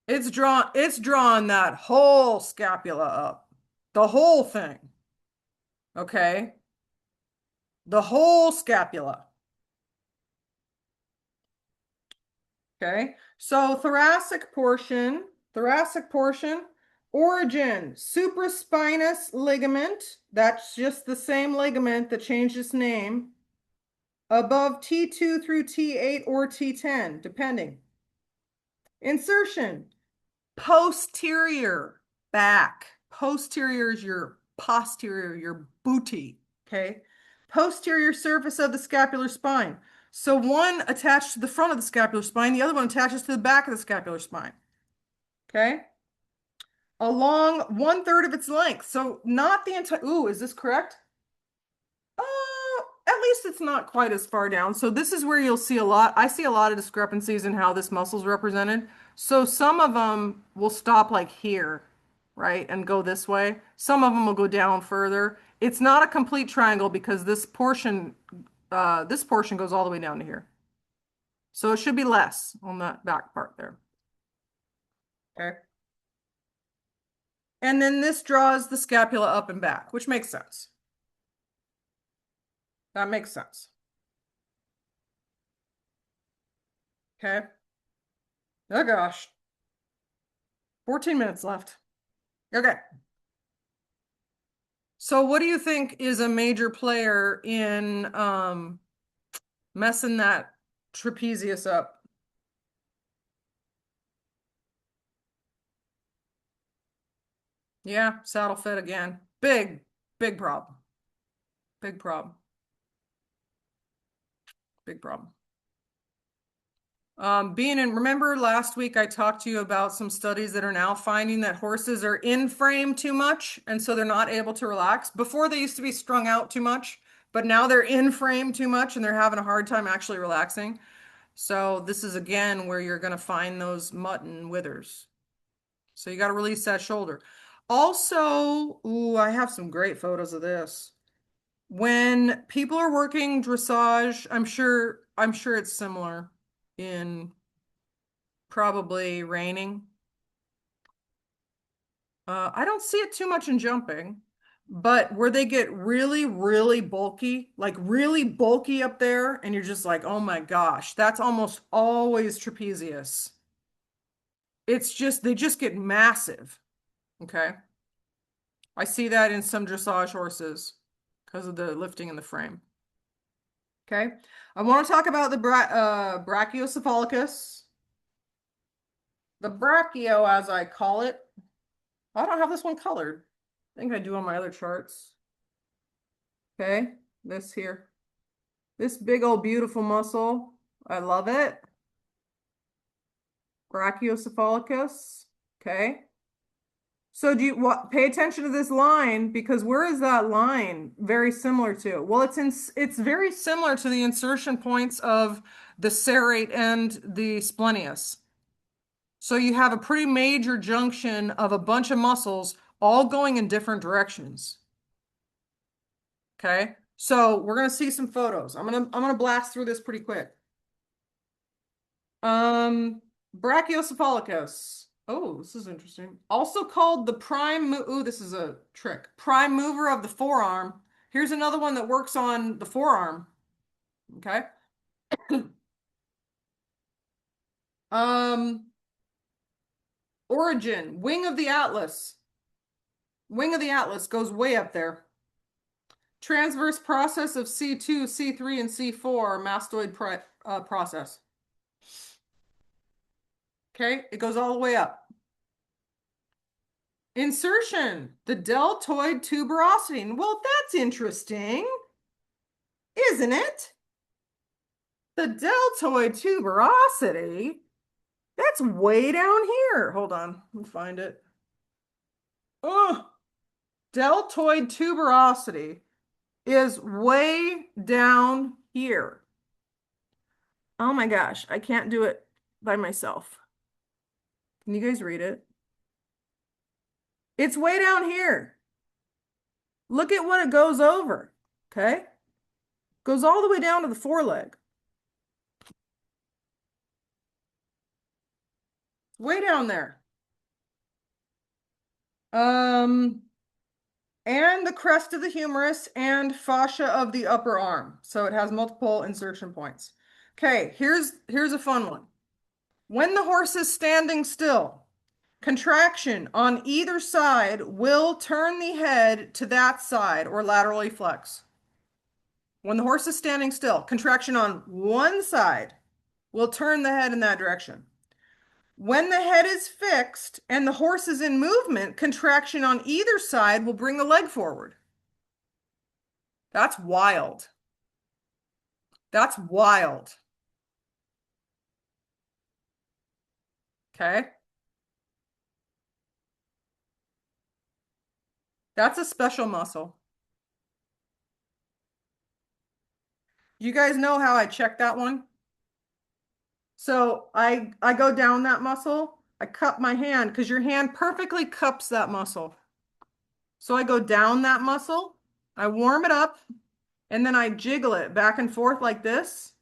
It's drawn that whole scapula up, the whole thing. Okay. The whole scapula. Okay. So thoracic portion, origin, supraspinous ligament. That's just the same ligament that changed its name. Above T2 through T8 or T10, depending. Insertion, posterior back. Posterior is your posterior, your booty, okay? Posterior surface of the scapular spine. So one attached to the front of the scapular spine, the other one attaches to the back of the scapular spine, okay? Along 1/3 of its length. So not the entire, ooh, is this correct? At least it's not quite as far down. So this is where you'll see a lot. I see a lot of discrepancies in how this muscle is represented. So some of them will stop like here, right? And go this way. Some of them will go down further. It's not a complete triangle because this portion goes all the way down to here. So it should be less on that back part there. Okay. And then this draws the scapula up and back, which makes sense. That makes sense. Okay. Oh gosh. 14 minutes left. Okay. So what do you think is a major player in messing that trapezius up? Yeah, saddle fit again. Big problem. Big problem. Big problem. Remember last week I talked to you about some studies that are now finding that horses are in frame too much, and so they're not able to relax. Before they used to be strung out too much, but now they're in frame too much and they're having a hard time actually relaxing. So this is again where you're going to find those mutton withers. So you got to release that shoulder. Also, ooh, I have some great photos of this. When people are working dressage, I'm sure it's similar in probably reining. I don't see it too much in jumping, but where they get really, really bulky, like really bulky up there, and you're just like, oh my gosh, that's almost always trapezius. It's just, they just get massive. Okay. I see that in some dressage horses because of the lifting in the frame. Okay, I want to talk about the brachiocephalicus. The brachio, as I call it. I don't have this one colored. I think I do on my other charts. Okay, this here. This big old beautiful muscle. I love it. Brachiocephalicus. Okay. So do you pay attention to this line, because where is that line very similar to? Well, it's very similar to the insertion points of the serrate and the splenius. So you have a pretty major junction of a bunch of muscles all going in different directions. Okay? So we're going to see some photos. I'm going to blast through this pretty quick. Brachiocephalicus. Oh, this is interesting. Also called the prime, ooh, this is a trick. Prime mover of the forearm. Here's another one that works on the forearm. Okay. Origin, wing of the Atlas. Wing of the Atlas goes way up there. Transverse process of C2, C3, and C4 mastoid process. Okay, it goes all the way up. Insertion, the deltoid tuberosity. Well, that's interesting, isn't it? The deltoid tuberosity, that's way down here. Hold on, let me find it. Oh, deltoid tuberosity is way down here. Oh my gosh, I can't do it by myself. Can you guys read it? It's way down here. Look at what it goes over, okay? Goes all the way down to the foreleg. Way down there. And the crest of the humerus and fascia of the upper arm. So it has multiple insertion points. Okay, here's a fun one. When the horse is standing still, contraction on either side will turn the head to that side or laterally flex. When the horse is standing still, contraction on one side will turn the head in that direction. When the head is fixed and the horse is in movement, contraction on either side will bring the leg forward. That's wild. That's wild. Okay. That's a special muscle. You guys know how I check that one? So I go down that muscle, I cup my hand because your hand perfectly cups that muscle. So I go down that muscle, I warm it up, and then I jiggle it back and forth like this.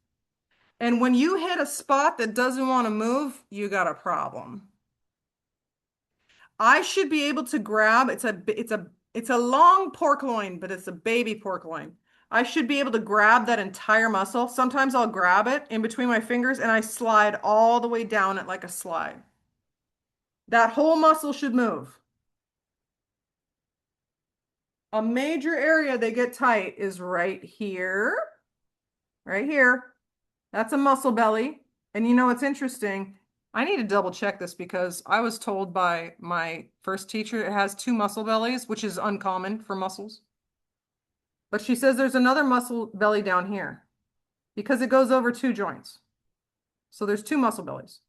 And when you hit a spot that doesn't want to move, you got a problem. I should be able to grab, it's a long pork loin, but it's a baby pork loin. I should be able to grab that entire muscle. Sometimes I'll grab it in between my fingers and I slide all the way down it like a slide. That whole muscle should move. A major area they get tight is right here. Right here. That's a muscle belly. And you know what's interesting? I need to double check this because I was told by my first teacher it has two muscle bellies, which is uncommon for muscles. But she says there's another muscle belly down here because it goes over two joints. So there's two muscle bellies.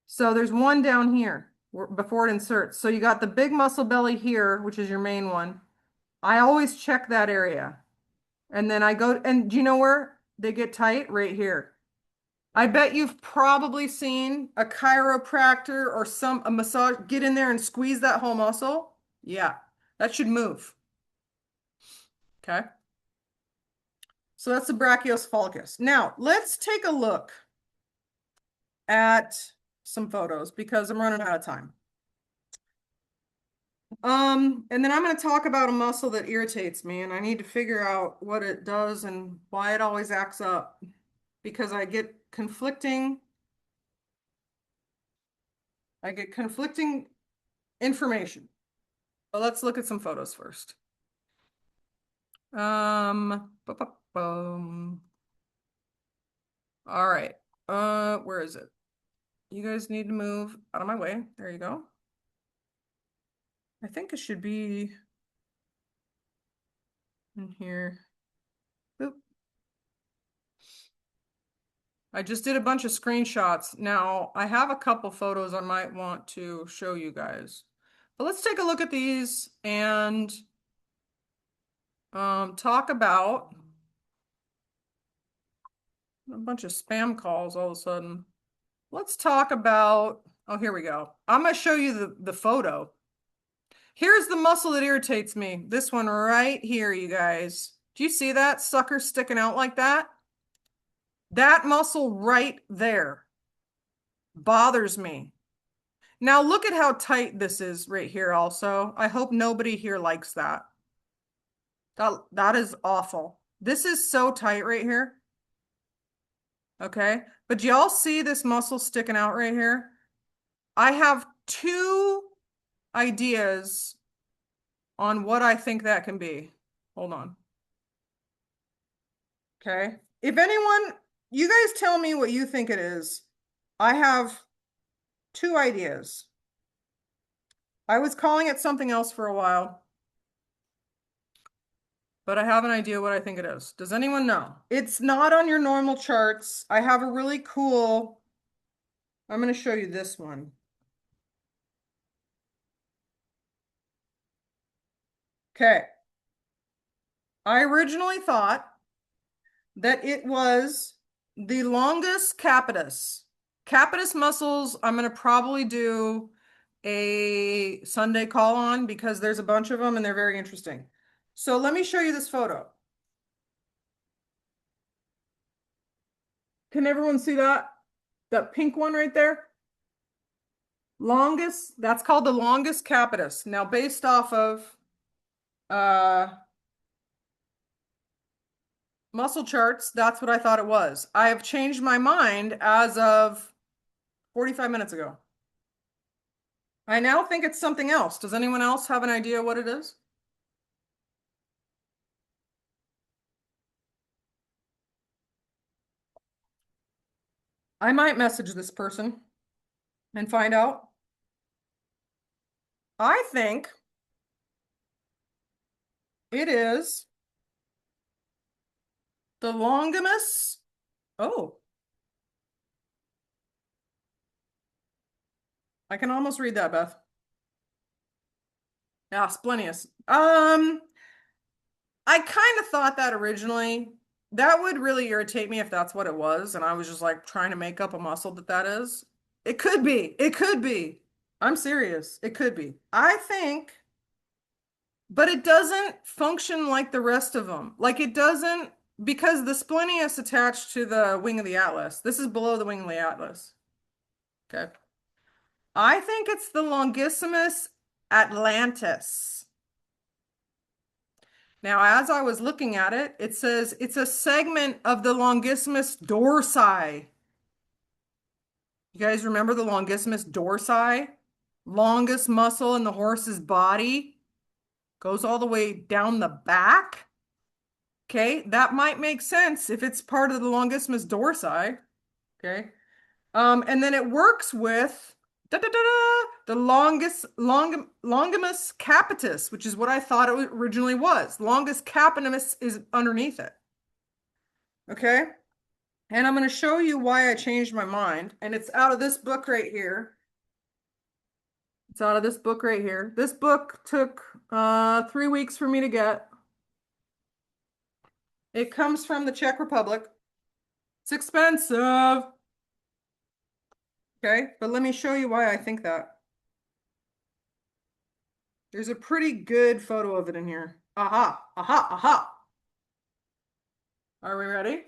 So there's one down here before it inserts. So you got the big muscle belly here, which is your main one. I always check that area. And then I go, and do you know where they get tight? Right here. I bet you've probably seen a chiropractor or a massage get in there and squeeze that whole muscle. Yeah, that should move. Okay. So that's the brachiocephalicus. Now let's take a look at some photos because I'm running out of time. And then I'm going to talk about a muscle that irritates me and I need to figure out what it does and why it always acts up because I get conflicting information. But let's look at some photos first. Ba-ba-bum. All right. Where is it? You guys need to move out of my way. There you go. I think it should be in here. Boop. I just did a bunch of screenshots. Now, I have a couple photos I might want to show you guys. But let's take a look at these and talk about a bunch of spam calls all of a sudden. Let's talk about, oh, here we go. I'm going to show you the photo. Here's the muscle that irritates me. This one right here, you guys. Do you see that sucker sticking out like that? That muscle right there bothers me. Now look at how tight this is right here also. I hope nobody here likes that. That is awful. This is so tight right here. Okay, but y'all see this muscle sticking out right here? I have two ideas on what I think that can be. Hold on. Okay, if anyone, you guys tell me what you think it is. I have two ideas. I was calling it something else for a while, but I have an idea what I think it is. Does anyone know? It's not on your normal charts. I have a really cool, I'm going to show you this one. Okay. I originally thought that it was the longus capitis. Capitis muscles, I'm going to probably do a Sunday call on because there's a bunch of them and they're very interesting. So let me show you this photo. Can everyone see that? That pink one right there? Longus, that's called the longus capitis. Now based off of muscle charts, that's what I thought it was. I have changed my mind as of 45 minutes ago. I now think it's something else. Does anyone else have an idea what it is? I might message this person and find out. I think it is the longimus. Oh, I can almost read that, Beth. Yeah, splenius. I kind of thought that originally. That would really irritate me if that's what it was, and I was just like trying to make up a muscle that is. It could be. It could be. I'm serious. It could be. I think, but it doesn't function like the rest of them. Like it doesn't, because the splenius attached to the wing of the atlas. This is below the wing of the atlas. Okay. I think it's the longissimus atlantis. Now, as I was looking at it, it says it's a segment of the longissimus dorsi. You guys remember the longissimus dorsi? Longest muscle in the horse's body. Goes all the way down the back. Okay, that might make sense if it's part of the longissimus dorsi. Okay. And then it works with the longimus capitis, which is what I thought it originally was. Longus capitis is underneath it. Okay. And I'm going to show you why I changed my mind. And it's out of this book right here. It's out of this book right here. This book took 3 weeks for me to get. It comes from the Czech Republic. It's expensive. Okay, but let me show you why I think that. There's a pretty good photo of it in here. Aha, aha, aha. Are we ready?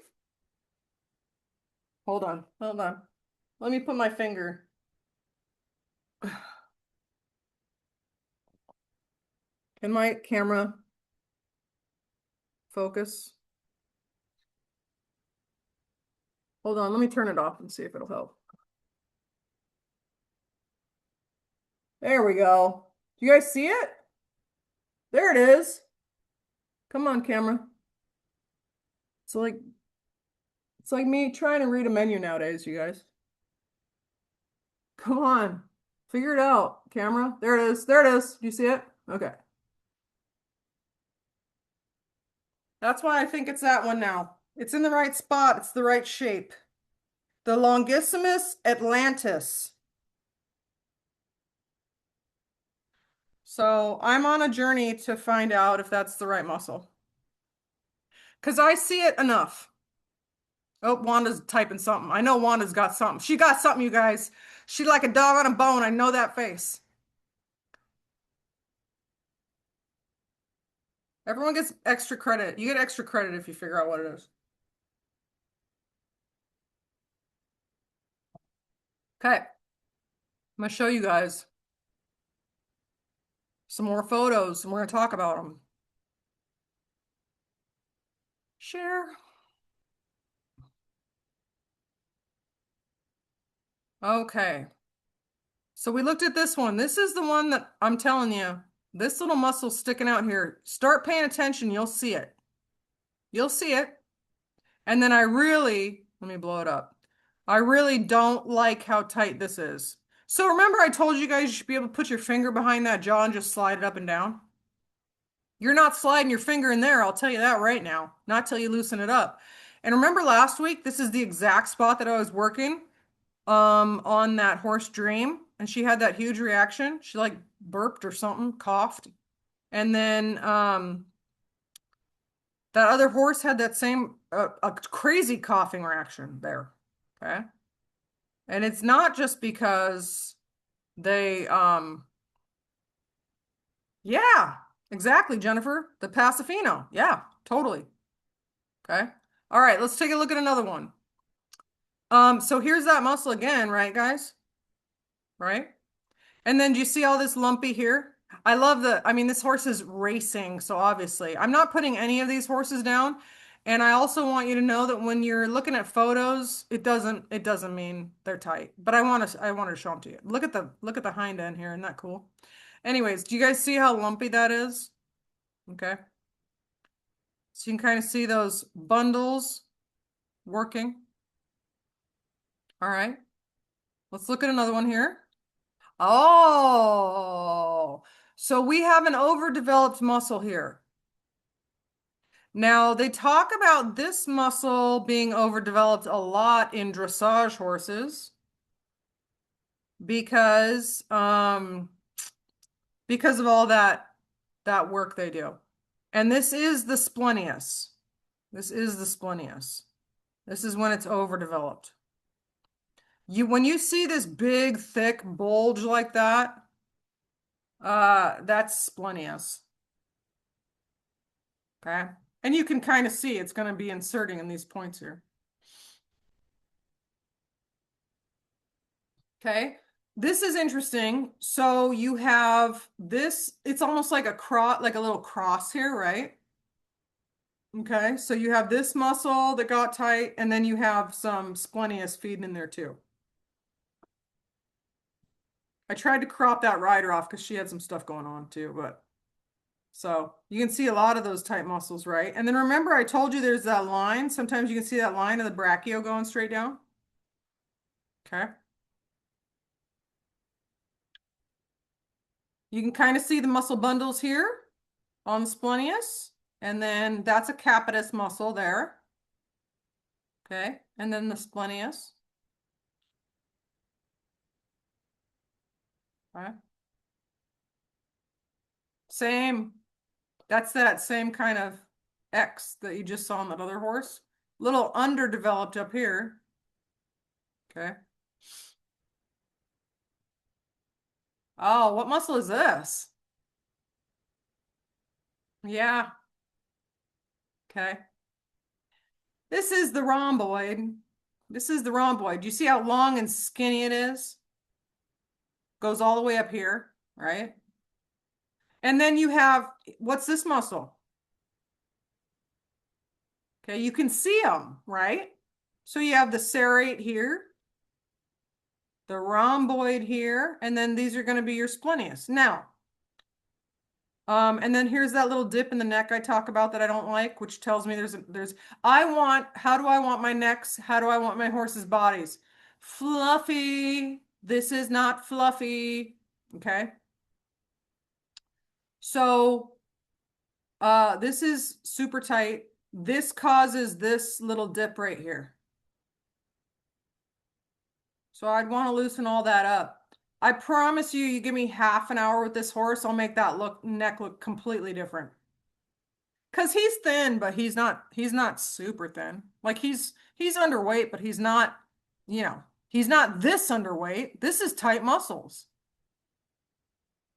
Hold on, hold on. Let me put my finger. Can my camera focus? Hold on, let me turn it off and see if it'll help. There we go. Do you guys see it? There it is. Come on, camera. It's like me trying to read a menu nowadays, you guys. Come on. Figure it out, camera. There it is. There it is. Do you see it? Okay. That's why I think it's that one now. It's in the right spot. It's the right shape. The longissimus atlantis. So I'm on a journey to find out if that's the right muscle. Because I see it enough. Oh, Wanda's typing something. I know Wanda's got something. She got something, you guys. She like a dog on a bone. I know that face. Everyone gets extra credit. You get extra credit if you figure out what it is. Okay. I'm going to show you guys some more photos and we're going to talk about them. Share. Okay. So we looked at this one. This is the one that I'm telling you, this little muscle sticking out here. Start paying attention. You'll see it. You'll see it. And then let me blow it up. I really don't like how tight this is. So remember I told you guys you should be able to put your finger behind that jaw and just slide it up and down? You're not sliding your finger in there, I'll tell you that right now. Not till you loosen it up. And remember last week, this is the exact spot that I was working on that horse Dream, and she had that huge reaction. She like burped or something, coughed. And then that other horse had that same a crazy coughing reaction there. Okay. And it's not just because they yeah, exactly, Jennifer. The Pasifino. Yeah, totally. Okay. All right, let's take a look at another one. So here's that muscle again, right, guys? Right? And then do you see all this lumpy here? I mean, this horse is racing, so obviously. I'm not putting any of these horses down. And I also want you to know that when you're looking at photos, it doesn't mean they're tight. But I wanted to show them to you. Look at the hind end here, isn't that cool? Anyways, do you guys see how lumpy that is? Okay. So you can kind of see those bundles working. All right. Let's look at another one here. Oh, so we have an overdeveloped muscle here. Now, they talk about this muscle being overdeveloped a lot in dressage horses because of all that work they do. And this is the splenius. This is the splenius. This is when it's overdeveloped. When you see this big, thick bulge like that, that's splenius. Okay. And you can kind of see it's going to be inserting in these points here. Okay. This is interesting. So you have this, it's almost like like a little cross here, right? Okay. So you have this muscle that got tight, and then you have some splenius feeding in there too. I tried to crop that rider off because she had some stuff going on too, but so you can see a lot of those tight muscles, right? And then remember I told you there's that line. Sometimes you can see that line of the brachio going straight down. Okay. You can kind of see the muscle bundles here on the splenius, and then that's a capitis muscle there. Okay, and then the splenius. Okay. Same. That's that same kind of X that you just saw on that other horse. Little underdeveloped up here. Okay. Oh, what muscle is this? Yeah. Okay. This is the rhomboid. This is the rhomboid. Do you see how long and skinny it is? Goes all the way up here, right? And then you have, what's this muscle? Okay, you can see them, right? So you have the serrate here, the rhomboid here, and then these are going to be your splenius. Now, And then here's that little dip in the neck I talk about that I don't like, which tells me how do I want my necks? How do I want my horse's bodies? Fluffy. This is not fluffy. Okay. So, this is super tight. This causes this little dip right here. So I'd want to loosen all that up. I promise you, you give me half an hour with this horse, I'll make that neck look completely different. Cause he's thin, but he's not super thin. Like he's underweight, but he's not, he's not this underweight. This is tight muscles.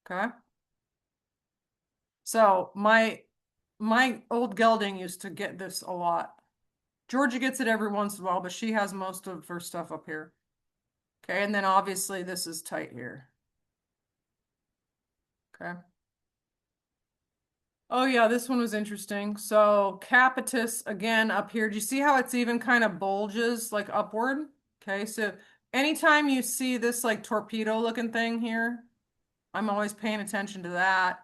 Okay. So my old gelding used to get this a lot. Georgia gets it every once in a while, but she has most of her stuff up here. Okay, and then obviously this is tight here. Okay. Oh yeah, this one was interesting. So capitis again up here. Do you see how it's even kind of bulges like upward? Okay, so anytime you see this like torpedo looking thing here, I'm always paying attention to that.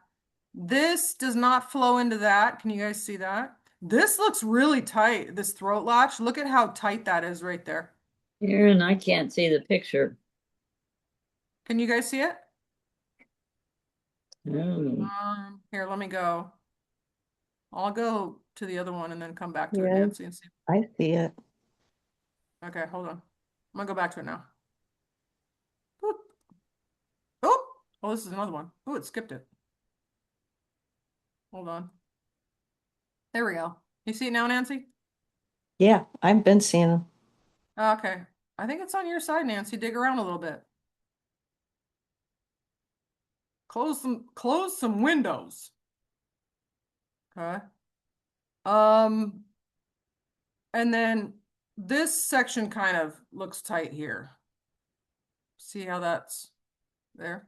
This does not flow into that. Can you guys see that? This looks really tight, this throat latch. Look at how tight that is right there. Aaron, I can't see the picture. Can you guys see it? Oh, Here, let me go. I'll go to the other one and then come back to it, Yeah. Nancy, and see. I see it. Okay, hold on. I'm gonna go back to it now. Boop. Oh, this is another one. Oh, it skipped it. Hold on. There we go. You see it now, Nancy? Yeah, I've been seeing them. Okay. I think it's on your side, Nancy. Dig around a little bit. Close some windows. Okay. And then this section kind of looks tight here. See how that's there?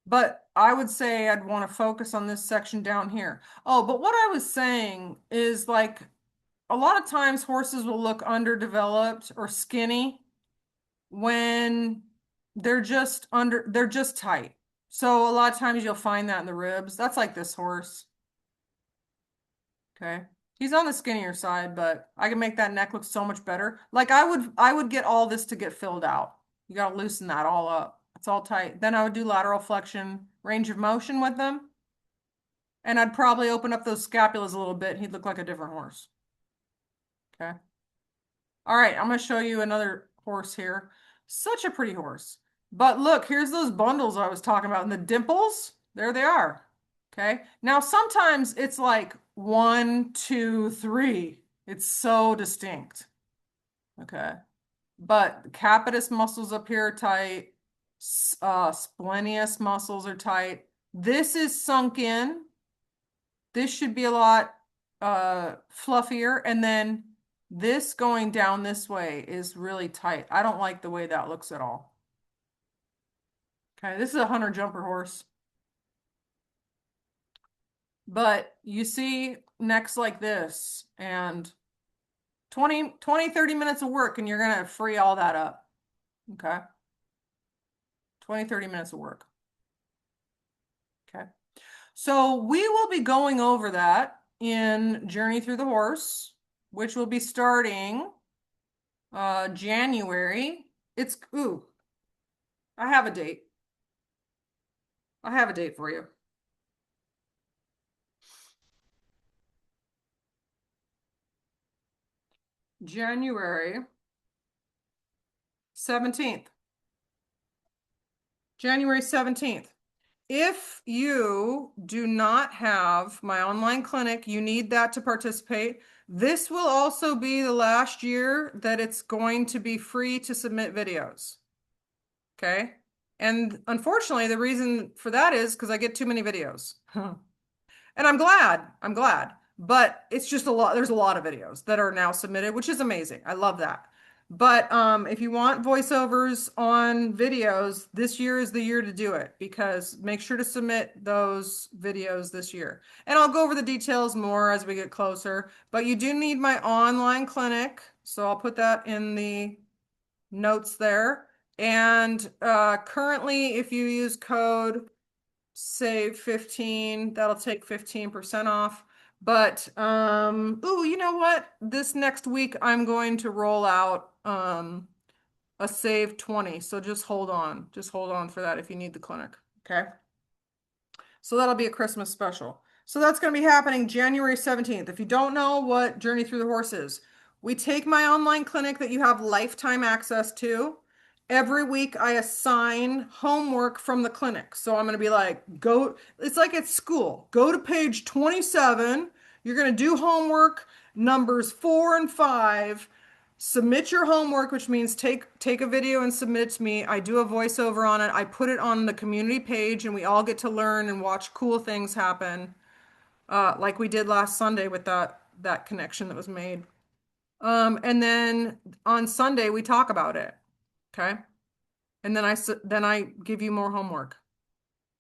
But I would say I'd want to focus on this section down here. Oh, but what I was saying is like a lot of times horses will look underdeveloped or skinny when they're just tight. So a lot of times you'll find that in the ribs. That's like this horse. Okay. He's on the skinnier side, but I can make that neck look so much better. Like I would get all this to get filled out. You got to loosen that all up. It's all tight. Then I would do lateral flexion, range of motion with them. And I'd probably open up those scapulas a little bit. He'd look like a different horse. Okay. All right. I'm going to show you another horse here. Such a pretty horse. But look, here's those bundles I was talking about and the dimples. There they are. Okay. Now, sometimes it's like 1, 2, 3. It's so distinct. Okay. But capitis muscles up here are tight. Splenius muscles are tight. This is sunk in. This should be a lot fluffier. And then this going down this way is really tight. I don't like the way that looks at all. Okay, this is a hunter jumper horse. But you see necks like this and 20, 30 minutes of work and you're going to free all that up. Okay. 20, 30 minutes of work. Okay. So we will be going over that in Journey Through the Horse, which will be starting January. I have a date. I have a date for you. January 17th. January 17th. If you do not have my online clinic, you need that to participate. This will also be the last year that it's going to be free to submit videos. Okay. And unfortunately, the reason for that is because I get too many videos. And I'm glad, but it's just a lot. There's a lot of videos that are now submitted, which is amazing. I love that. But if you want voiceovers on videos, this year is the year to do it because make sure to submit those videos this year. And I'll go over the details more as we get closer, but you do need my online clinic. So I'll put that in the notes there. And currently, if you use code save 15. That'll take 15% off. But ooh, you know what? This next week I'm going to roll out a save 20. So just hold on. Just hold on for that if you need the clinic. Okay. So that'll be a Christmas special. So that's going to be happening January 17th. If you don't know what Journey Through the Horse is, we take my online clinic that you have lifetime access to. Every week I assign homework from the clinic. So I'm going to be like, go, it's like at school. Go to page 27. You're going to do homework numbers 4 and 5. Submit your homework, which means take a video and submit it to me. I do a voiceover on it. I put it on the community page and we all get to learn and watch cool things happen. Like we did last Sunday with that connection that was made. And then on Sunday we talk about it. Okay? And then I give you more homework.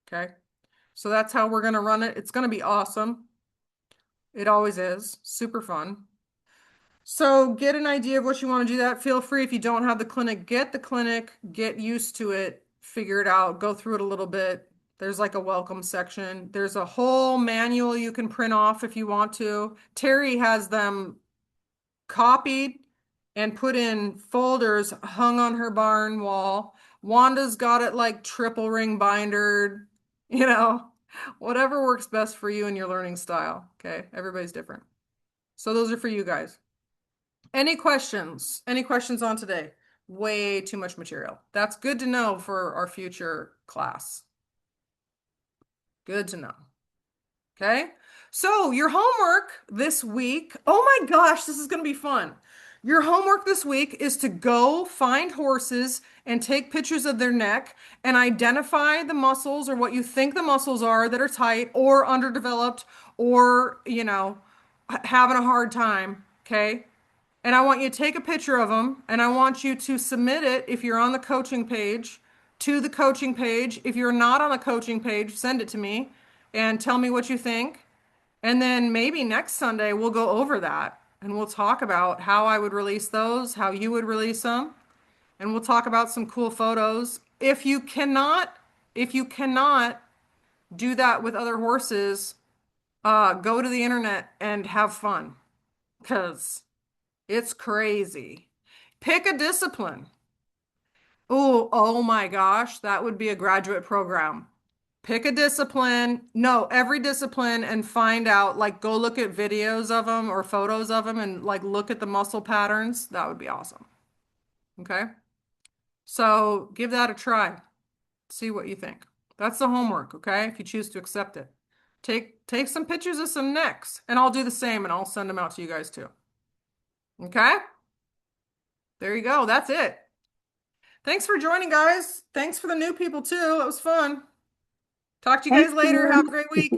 Okay? So that's how we're going to run it. It's going to be awesome. It always is. Super fun. So get an idea of what you want to do that. Feel free if you don't have the clinic, get the clinic, get used to it, figure it out, go through it a little bit. There's like a welcome section. There's a whole manual you can print off if you want to. Terry has them copied and put in folders hung on her barn wall. Wanda's got it like triple ring bindered, you know, whatever works best for you and your learning style. Okay. Everybody's different. So those are for you guys. Any questions? Any questions on today? Way too much material. That's good to know for our future class. Good to know. Okay. So your homework this week, oh my gosh, this is going to be fun. Your homework this week is to go find horses and take pictures of their neck and identify the muscles or what you think the muscles are that are tight or underdeveloped or, you know, having a hard time. Okay. And I want you to take a picture of them and I want you to submit it if you're on the coaching page to the coaching page. If you're not on the coaching page, send it to me and tell me what you think. And then maybe next Sunday we'll go over that and we'll talk about how I would release those, how you would release them, and we'll talk about some cool photos. If you cannot do that with other horses, go to the internet and have fun because it's crazy. Pick a discipline. Oh my gosh, that would be a graduate program. Pick a discipline. No, every discipline and find out, like go look at videos of them or photos of them and like look at the muscle patterns. That would be awesome. Okay. So give that a try. See what you think. That's the homework. Okay. If you choose to accept it, take some pictures of some necks and I'll do the same and I'll send them out to you guys too. Okay. There you go. That's it. Thanks for joining, guys. Thanks for the new people too. It was fun. Talk to you guys Thank later. you. Have a great week.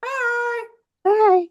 Bye. Bye.